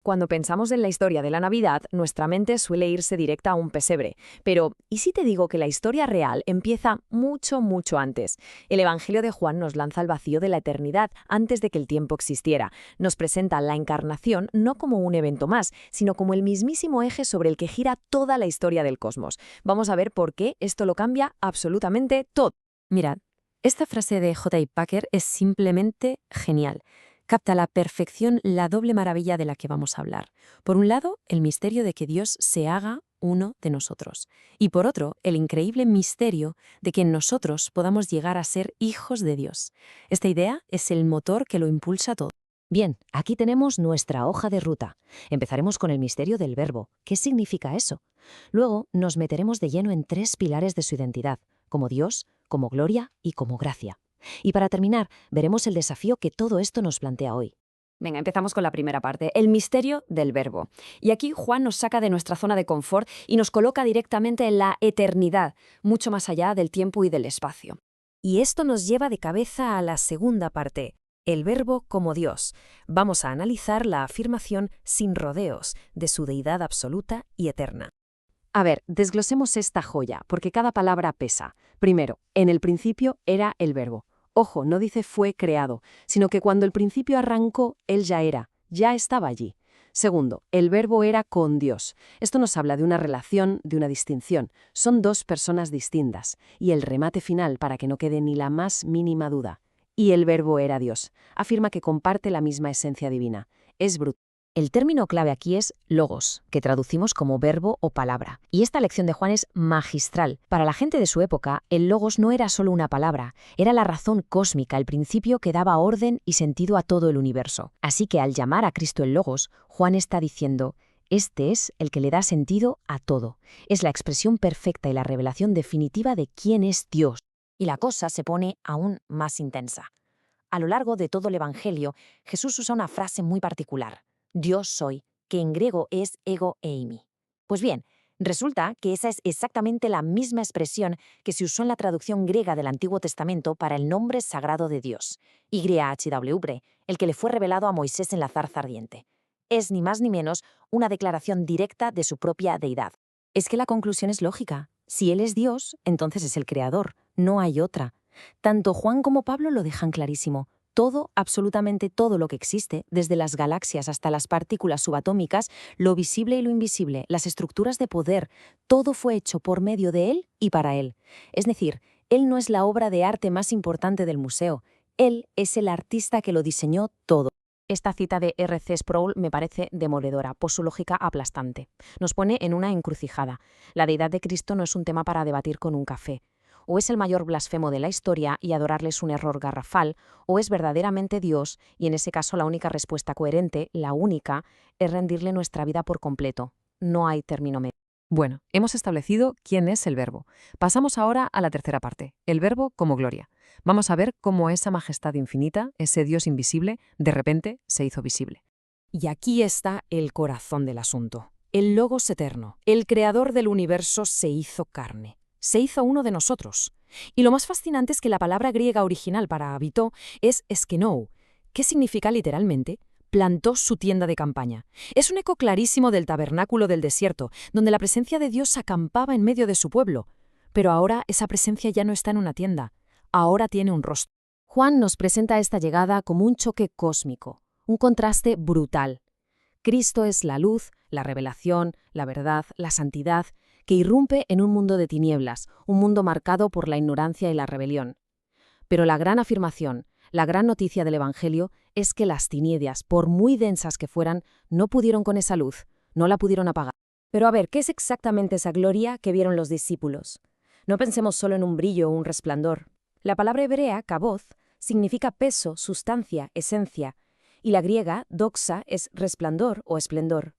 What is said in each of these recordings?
Cuando pensamos en la historia de la Navidad, nuestra mente suele irse directa a un pesebre. Pero, ¿y si te digo que la historia real empieza mucho, mucho antes? El Evangelio de Juan nos lanza al vacío de la eternidad antes de que el tiempo existiera. Nos presenta la encarnación no como un evento más, sino como el mismísimo eje sobre el que gira toda la historia del cosmos. Vamos a ver por qué esto lo cambia absolutamente todo. Mirad, esta frase de J. Packer es simplemente genial. Capta a la perfección la doble maravilla de la que vamos a hablar. Por un lado, el misterio de que Dios se haga uno de nosotros. Y por otro, el increíble misterio de que en nosotros podamos llegar a ser hijos de Dios. Esta idea es el motor que lo impulsa todo. Bien, aquí tenemos nuestra hoja de ruta. Empezaremos con el misterio del Verbo. ¿Qué significa eso? Luego nos meteremos de lleno en 3 pilares de su identidad, como Dios, como gloria y como gracia. Y para terminar, veremos el desafío que todo esto nos plantea hoy. Venga, empezamos con la primera parte, el misterio del Verbo. Y aquí Juan nos saca de nuestra zona de confort y nos coloca directamente en la eternidad, mucho más allá del tiempo y del espacio. Y esto nos lleva de cabeza a la segunda parte, el Verbo como Dios. Vamos a analizar la afirmación sin rodeos de su deidad absoluta y eterna. A ver, desglosemos esta joya, porque cada palabra pesa. Primero, en el principio era el Verbo. Ojo, no dice fue creado, sino que cuando el principio arrancó, él ya era, ya estaba allí. Segundo, el Verbo era con Dios. Esto nos habla de una relación, de una distinción. Son 2 personas distintas. Y el remate final, para que no quede ni la más mínima duda. Y el Verbo era Dios. Afirma que comparte la misma esencia divina. Es brutal. El término clave aquí es logos, que traducimos como verbo o palabra. Y esta lección de Juan es magistral. Para la gente de su época, el logos no era solo una palabra, era la razón cósmica, el principio que daba orden y sentido a todo el universo. Así que al llamar a Cristo el logos, Juan está diciendo, este es el que le da sentido a todo. Es la expresión perfecta y la revelación definitiva de quién es Dios. Y la cosa se pone aún más intensa. A lo largo de todo el Evangelio, Jesús usa una frase muy particular. Dios soy, que en griego es ego eimi. Pues bien, resulta que esa es exactamente la misma expresión que se usó en la traducción griega del Antiguo Testamento para el nombre sagrado de Dios, YHWH, el que le fue revelado a Moisés en la zarza ardiente. Es ni más ni menos una declaración directa de su propia deidad. Es que la conclusión es lógica. Si Él es Dios, entonces es el Creador, no hay otra. Tanto Juan como Pablo lo dejan clarísimo. Todo, absolutamente todo lo que existe, desde las galaxias hasta las partículas subatómicas, lo visible y lo invisible, las estructuras de poder, todo fue hecho por medio de Él y para Él. Es decir, Él no es la obra de arte más importante del museo, Él es el artista que lo diseñó todo. Esta cita de R.C. Sproul me parece demoledora, por su lógica aplastante. Nos pone en una encrucijada. La deidad de Cristo no es un tema para debatir con un café. O es el mayor blasfemo de la historia y adorarle es un error garrafal, o es verdaderamente Dios, y en ese caso la única respuesta coherente, la única, es rendirle nuestra vida por completo. No hay término medio. Bueno, hemos establecido quién es el Verbo. Pasamos ahora a la tercera parte, el Verbo como gloria. Vamos a ver cómo esa majestad infinita, ese Dios invisible, de repente se hizo visible. Y aquí está el corazón del asunto. El Logos eterno, el creador del universo, se hizo carne. Se hizo uno de nosotros. Y lo más fascinante es que la palabra griega original para habitó es eskenou, que significa literalmente plantó su tienda de campaña. Es un eco clarísimo del tabernáculo del desierto, donde la presencia de Dios acampaba en medio de su pueblo. Pero ahora esa presencia ya no está en una tienda, ahora tiene un rostro. Juan nos presenta esta llegada como un choque cósmico, un contraste brutal. Cristo es la luz, la revelación, la verdad, la santidad, que irrumpe en un mundo de tinieblas, un mundo marcado por la ignorancia y la rebelión. Pero la gran afirmación, la gran noticia del Evangelio es que las tinieblas, por muy densas que fueran, no pudieron con esa luz, no la pudieron apagar. Pero a ver, ¿qué es exactamente esa gloria que vieron los discípulos? No pensemos solo en un brillo o un resplandor. La palabra hebrea, kaboth, significa peso, sustancia, esencia, y la griega, doxa, es resplandor o esplendor.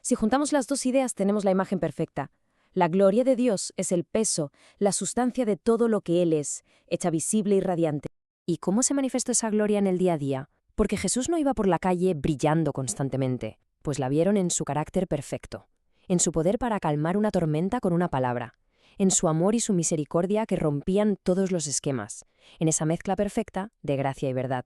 Si juntamos las dos ideas tenemos la imagen perfecta. La gloria de Dios es el peso, la sustancia de todo lo que Él es, hecha visible y radiante. ¿Y cómo se manifestó esa gloria en el día a día? Porque Jesús no iba por la calle brillando constantemente, pues la vieron en su carácter perfecto, en su poder para calmar una tormenta con una palabra, en su amor y su misericordia que rompían todos los esquemas, en esa mezcla perfecta de gracia y verdad.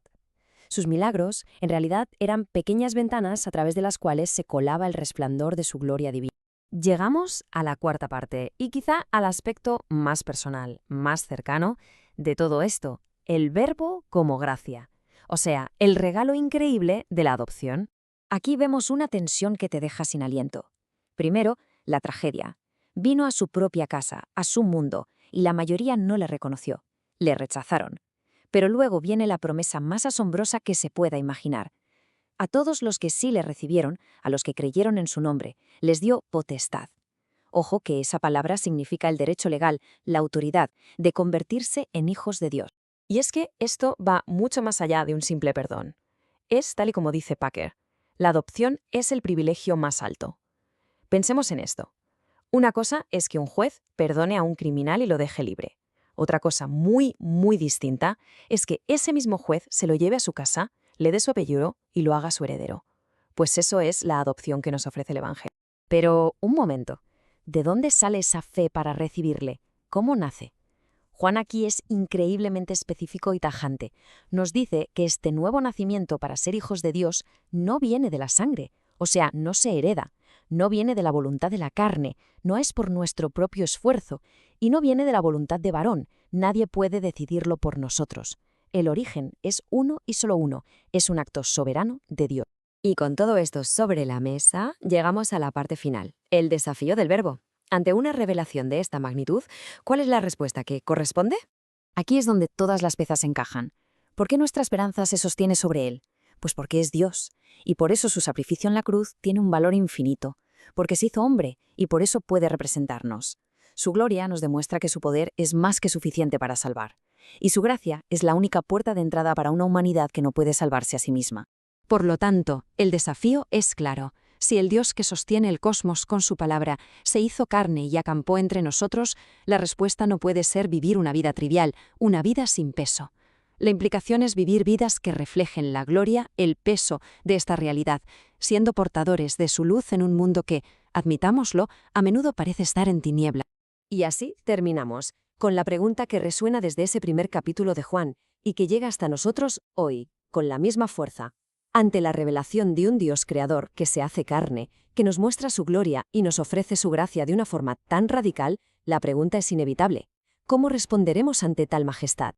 Sus milagros, en realidad, eran pequeñas ventanas a través de las cuales se colaba el resplandor de su gloria divina. Llegamos a la cuarta parte, y quizá al aspecto más personal, más cercano de todo esto, el Verbo como gracia. O sea, el regalo increíble de la adopción. Aquí vemos una tensión que te deja sin aliento. Primero, la tragedia. Vino a su propia casa, a su mundo, y la mayoría no le reconoció. Le rechazaron. Pero luego viene la promesa más asombrosa que se pueda imaginar. A todos los que sí le recibieron, a los que creyeron en su nombre, les dio potestad. Ojo que esa palabra significa el derecho legal, la autoridad, de convertirse en hijos de Dios. Y es que esto va mucho más allá de un simple perdón. Es tal y como dice Packer. La adopción es el privilegio más alto. Pensemos en esto. Una cosa es que un juez perdone a un criminal y lo deje libre. Otra cosa muy, muy distinta es que ese mismo juez se lo lleve a su casa, le dé su apellido y lo haga su heredero. Pues eso es la adopción que nos ofrece el Evangelio. Pero, un momento, ¿de dónde sale esa fe para recibirle? ¿Cómo nace? Juan aquí es increíblemente específico y tajante. Nos dice que este nuevo nacimiento para ser hijos de Dios no viene de la sangre, o sea, no se hereda, no viene de la voluntad de la carne, no es por nuestro propio esfuerzo, y no viene de la voluntad de varón, nadie puede decidirlo por nosotros. El origen es uno y solo uno, es un acto soberano de Dios. Y con todo esto sobre la mesa, llegamos a la parte final, el desafío del Verbo. Ante una revelación de esta magnitud, ¿cuál es la respuesta que corresponde? Aquí es donde todas las piezas encajan. ¿Por qué nuestra esperanza se sostiene sobre Él? Pues porque es Dios, y por eso su sacrificio en la cruz tiene un valor infinito, porque se hizo hombre y por eso puede representarnos. Su gloria nos demuestra que su poder es más que suficiente para salvar, y su gracia es la única puerta de entrada para una humanidad que no puede salvarse a sí misma. Por lo tanto, el desafío es claro. Si el Dios que sostiene el cosmos con su palabra se hizo carne y acampó entre nosotros, la respuesta no puede ser vivir una vida trivial, una vida sin peso. La implicación es vivir vidas que reflejen la gloria, el peso de esta realidad, siendo portadores de su luz en un mundo que, admitámoslo, a menudo parece estar en tiniebla. Y así terminamos, con la pregunta que resuena desde ese primer capítulo de Juan, y que llega hasta nosotros hoy, con la misma fuerza. Ante la revelación de un Dios creador que se hace carne, que nos muestra su gloria y nos ofrece su gracia de una forma tan radical, la pregunta es inevitable. ¿Cómo responderemos ante tal majestad?